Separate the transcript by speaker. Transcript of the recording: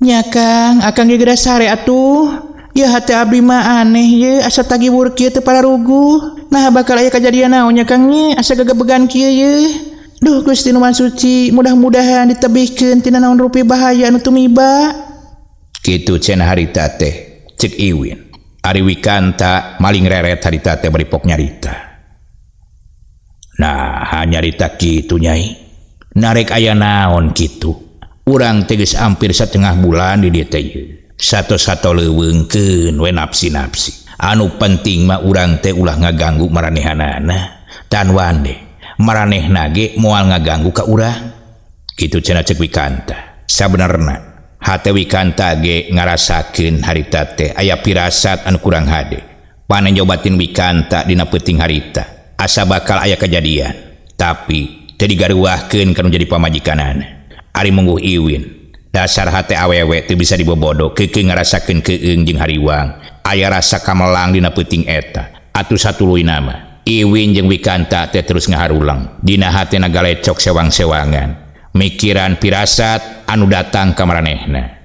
Speaker 1: nya Kang akan gegera sare atuh ya hati abdi mah aneh ye asa tagi wur kieu teu para rugu nah bakal aya kajadian naon nya Kang nya asa gegebegan kieu ye duh Gusti Nu Maha Suci mudah-mudahan ditebihkeun tina naon rupi bahaya anu tumiba
Speaker 2: kitu cenah harita teh cek Iwin ari Wikanta maling reret harita teh bari pok nyarita nah nyarita kitu nyai narek aya naon kitu urang teges hampir setengah bulan di dieu teh sato-sato leuweungkeun we napsi-napsi anu penting mah urang teh ulah ngaganggu maranehanana tan wande maranehna ge moal ngaganggu ka urang kitu cenah cek Wikanta sabenerna hate Wikanta ge ngarasakeun harita teh aya pirasat anu kurang hade pane nyobatin Wikanta dina peuting harita asa bakal aya kejadian tapi teu digaruahkeun kana jadi pamajikanana ari mungguh Iwin dasar hate awewe teu bisa dibobodo keukeung ngarasakeun keueung jeung hariwang aya rasa kamelang dina peuting eta atuh satuluy nama Iwin jeung Wikanta teh terus ngaharulang dina hatena galecok sewang-sewangan mikiran pirasat anu datang ka maranehna